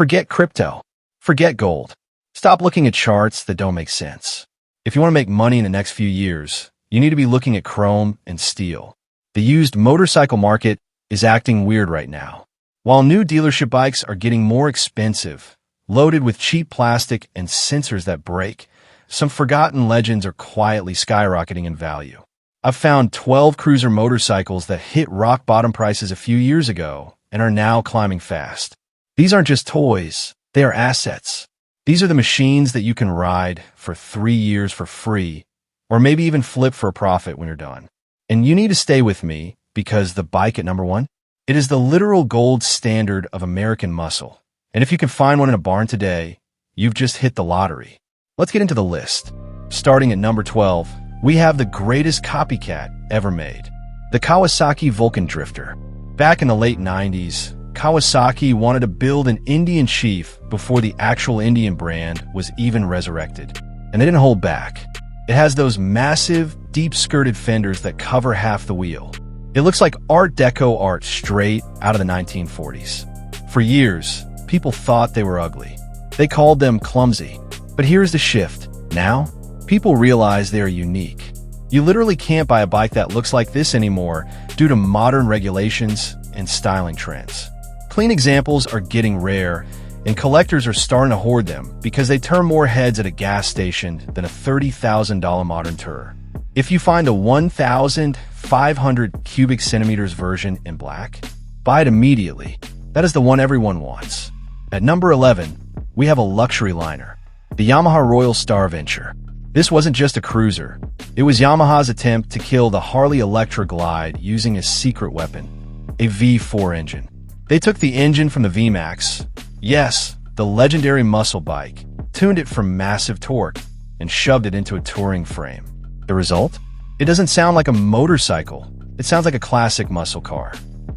Forget crypto. Forget gold. Stop looking at charts that don't make sense. If you want to make money in the next few years, you need to be looking at chrome and steel. The used motorcycle market is acting weird right now. While new dealership bikes are getting more expensive, loaded with cheap plastic and sensors that break, some forgotten legends are quietly skyrocketing in value. I've found 12 cruiser motorcycles that hit rock bottom prices a few years ago and are now climbing fast. These aren't just toys, they are assets. These are the machines that you can ride for 3 years for free, or maybe even flip for a profit when you're done. And you need to stay with me because the bike at number 1, it is the literal gold standard of American muscle. And if you can find one in a barn today, you've just hit the lottery. Let's get into the list. Starting at number 12, we have the greatest copycat ever made, the Kawasaki Vulcan Drifter. Back in the late 90s, Kawasaki wanted to build an Indian chief before the actual Indian brand was even resurrected. And they didn't hold back. It has those massive, deep-skirted fenders that cover half the wheel. It looks like Art Deco art straight out of the 1940s. For years, people thought they were ugly. They called them clumsy. But here's the shift. Now, people realize they are unique. You literally can't buy a bike that looks like this anymore due to modern regulations and styling trends. Clean examples are getting rare, and collectors are starting to hoard them because they turn more heads at a gas station than a $30,000 modern tour. If you find a 1,500 cubic centimeters version in black, buy it immediately. That is the one everyone wants. At number 11, we have a luxury liner, the Yamaha Royal Star Venture. This wasn't just a cruiser. It was Yamaha's attempt to kill the Harley Electra Glide using a secret weapon, a V4 engine. They took the engine from the VMAX, yes, the legendary muscle bike, tuned it for massive torque, and shoved it into a touring frame. The result? It doesn't sound like a motorcycle. It sounds like a classic muscle car.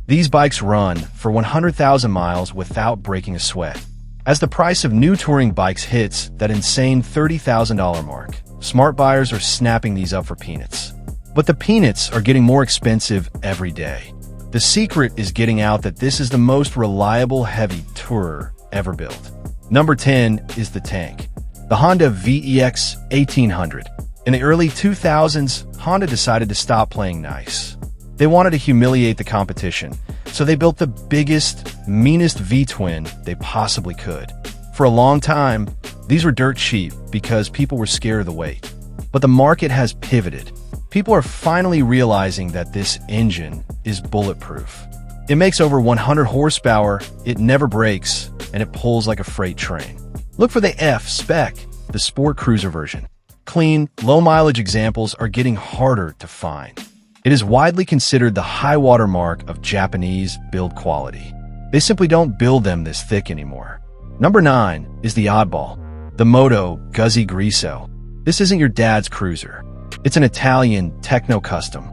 These bikes run for 100,000 miles without breaking a sweat. As the price of new touring bikes hits that insane $30,000 mark, smart buyers are snapping these up for peanuts. But the peanuts are getting more expensive every day. The secret is getting out that this is the most reliable heavy tourer ever built. Number 10 is the tank, the Honda VEX 1800. In the early 2000s, Honda decided to stop playing nice. They wanted to humiliate the competition, so they built the biggest, meanest V-twin they possibly could. For a long time, these were dirt cheap because people were scared of the weight. But the market has pivoted. People are finally realizing that this engine is bulletproof. It makes over 100 horsepower, it never breaks, and it pulls like a freight train. Look for the F-Spec, the sport cruiser version. Clean, low-mileage examples are getting harder to find. It is widely considered the high-water mark of Japanese build quality. They simply don't build them this thick anymore. Number 9 is the oddball, the Moto Guzzi Griso. This isn't your dad's cruiser. It's an Italian techno-custom.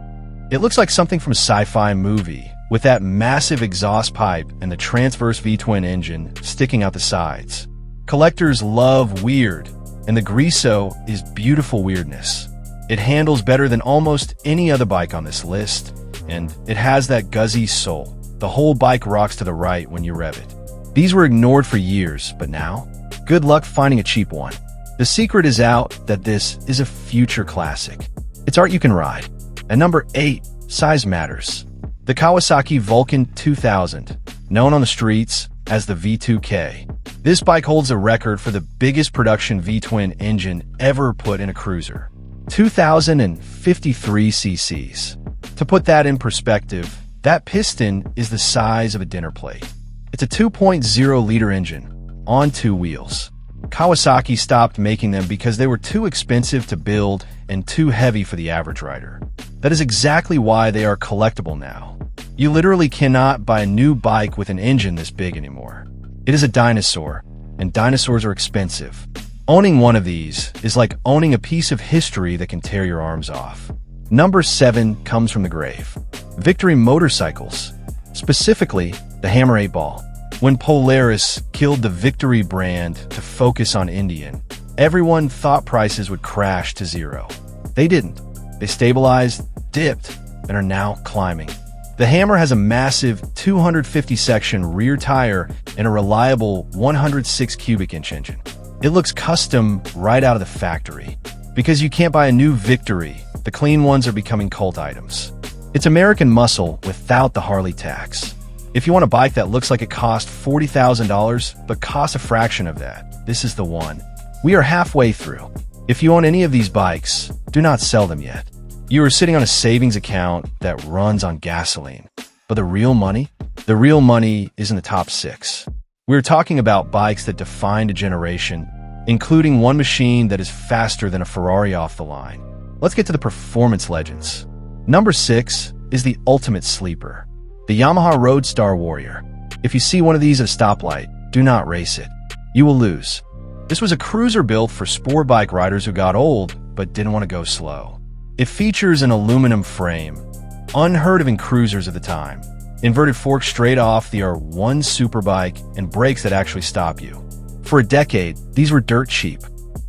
It looks like something from a sci-fi movie, with that massive exhaust pipe and the transverse V-twin engine sticking out the sides. Collectors love weird, and the Griso is beautiful weirdness. It handles better than almost any other bike on this list, and it has that Guzzi soul. The whole bike rocks to the right when you rev it. These were ignored for years, but now, good luck finding a cheap one. The secret is out that this is a future classic. It's art you can ride. At number 8, size matters. The Kawasaki Vulcan 2000, known on the streets as the V2K. This bike holds a record for the biggest production V-twin engine ever put in a cruiser. 2,053 cc's. To put that in perspective, that piston is the size of a dinner plate. It's a 2.0-liter engine on 2 wheels. Kawasaki stopped making them because they were too expensive to build and too heavy for the average rider. That is exactly why they are collectible now. You literally cannot buy a new bike with an engine this big anymore. It is a dinosaur, and dinosaurs are expensive. Owning one of these is like owning a piece of history that can tear your arms off. Number 7 comes from the grave. Victory motorcycles, specifically the Hammer 8-ball. When Polaris killed the Victory brand to focus on Indian, everyone thought prices would crash to zero. They didn't. They stabilized, dipped, and are now climbing. The Hammer has a massive 250-section rear tire and a reliable 106 cubic inch engine. It looks custom right out of the factory. Because you can't buy a new Victory, the clean ones are becoming cult items. It's American muscle without the Harley tax. If you want a bike that looks like it cost $40,000 but costs a fraction of that, this is the one. We are halfway through. If you own any of these bikes, do not sell them yet. You are sitting on a savings account that runs on gasoline. But the real money? The real money is in the top 6. We're talking about bikes that defined a generation, including one machine that is faster than a Ferrari off the line. Let's get to the performance legends. Number 6 is the ultimate sleeper, the Yamaha Roadstar Warrior. If you see one of these at a stoplight, do not race it. You will lose. This was a cruiser built for sport bike riders who got old but didn't want to go slow. It features an aluminum frame, unheard of in cruisers at the time, inverted forks straight off the R1 superbike, and brakes that actually stop you. For a decade, these were dirt cheap.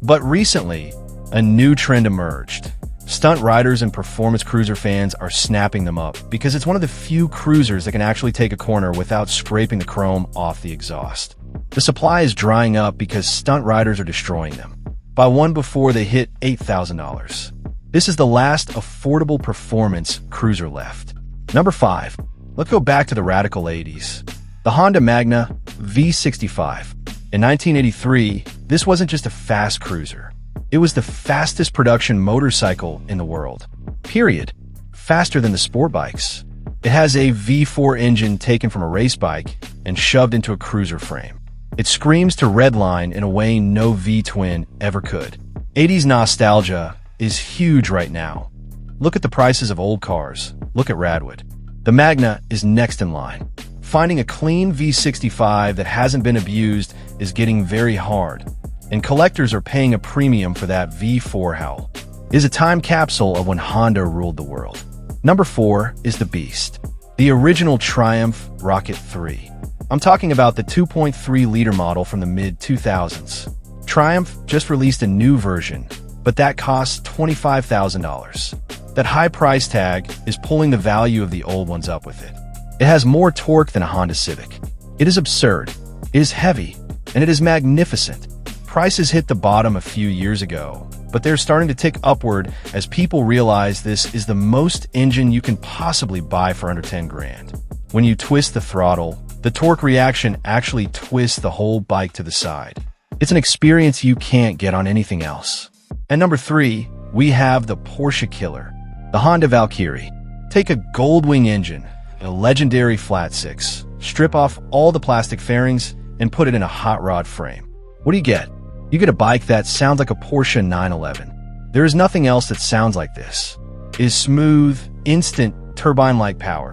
But recently, a new trend emerged. Stunt riders and performance cruiser fans are snapping them up because it's one of the few cruisers that can actually take a corner without scraping the chrome off the exhaust. The supply is drying up because stunt riders are destroying them. Buy one before they hit $8,000. This is the last affordable performance cruiser left. Number 5. Let's go back to the radical 80s. The Honda Magna V65. In 1983, this wasn't just a fast cruiser. It was the fastest production motorcycle in the world. Period. Faster than the sport bikes. It has a V4 engine taken from a race bike and shoved into a cruiser frame. It screams to redline in a way no V-twin ever could. 80s nostalgia is huge right now. Look at the prices of old cars. Look at Radwood. The Magna is next in line. Finding a clean V65 that hasn't been abused is getting very hard, and collectors are paying a premium for that V4 howl. It is a time capsule of when Honda ruled the world. Number 4 is the Beast, the original Triumph Rocket 3. I'm talking about the 2.3-liter model from the mid-2000s. Triumph just released a new version, but that costs $25,000. That high price tag is pulling the value of the old ones up with it. It has more torque than a Honda Civic. It is absurd, it is heavy, and it is magnificent. Prices hit the bottom a few years ago, but they're starting to tick upward as people realize this is the most engine you can possibly buy for under 10 grand. When you twist the throttle, the torque reaction actually twists the whole bike to the side. It's an experience you can't get on anything else. And number 3, we have the Porsche killer, the Honda Valkyrie. Take a Goldwing engine, a legendary flat six, strip off all the plastic fairings, and put it in a hot rod frame. What do you get? You get a bike that sounds like a Porsche 911. There is nothing else that sounds like this. It is smooth, instant, turbine-like power.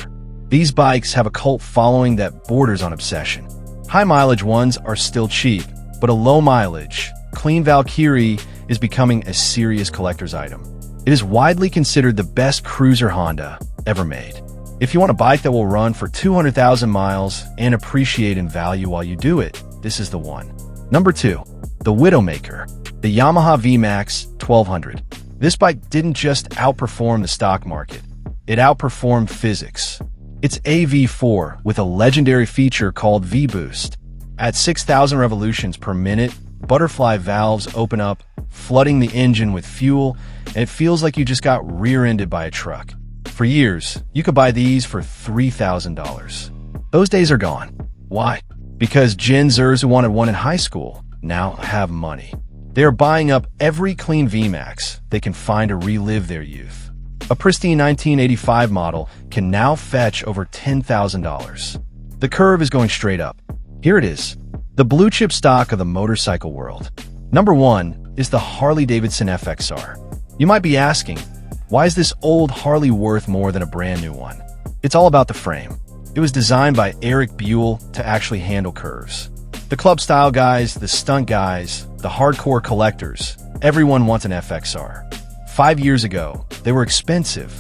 These bikes have a cult following that borders on obsession. High-mileage ones are still cheap, but a low-mileage, clean Valkyrie is becoming a serious collector's item. It is widely considered the best cruiser Honda ever made. If you want a bike that will run for 200,000 miles and appreciate in value while you do it, this is the one. Number 2, the Widowmaker, the Yamaha VMAX 1200. This bike didn't just outperform the stock market, it outperformed physics. It's a V4 with a legendary feature called V-Boost. At 6,000 revolutions per minute, butterfly valves open up, flooding the engine with fuel, and it feels like you just got rear-ended by a truck. For years, you could buy these for $3,000. Those days are gone. Why? Because Gen Zers who wanted one in high school now have money. They are buying up every clean VMAX they can find to relive their youth. A pristine 1985 model can now fetch over $10,000. The curve is going straight up. Here it is, the blue chip stock of the motorcycle world. Number 1 is the Harley-Davidson FXR. You might be asking, why is this old Harley worth more than a brand new one? It's all about the frame. It was designed by Eric Buell to actually handle curves. The club style guys, the stunt guys, the hardcore collectors, everyone wants an FXR. 5 years ago, they were expensive.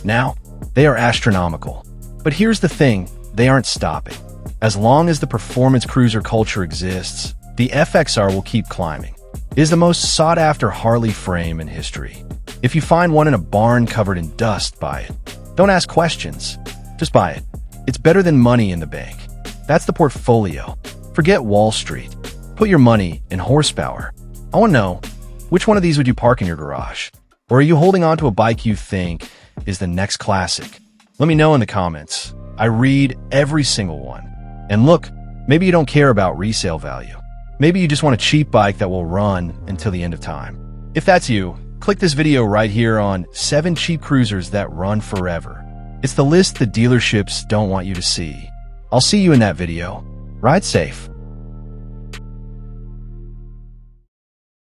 Now, they are astronomical. But here's the thing, they aren't stopping. As long as the performance cruiser culture exists, the FXR will keep climbing. It is the most sought-after Harley frame in history. If you find one in a barn covered in dust, buy it. Don't ask questions. Just buy it. It's better than money in the bank. That's the portfolio. Forget Wall Street. Put your money in horsepower. I want to know, which one of these would you park in your garage? Or are you holding on to a bike you think is the next classic? Let me know in the comments. I read every single one. And look, maybe you don't care about resale value. Maybe you just want a cheap bike that will run until the end of time. If that's you, click this video right here on 7 cheap cruisers that run forever. It's the list the dealerships don't want you to see. I'll see you in that video. Ride safe.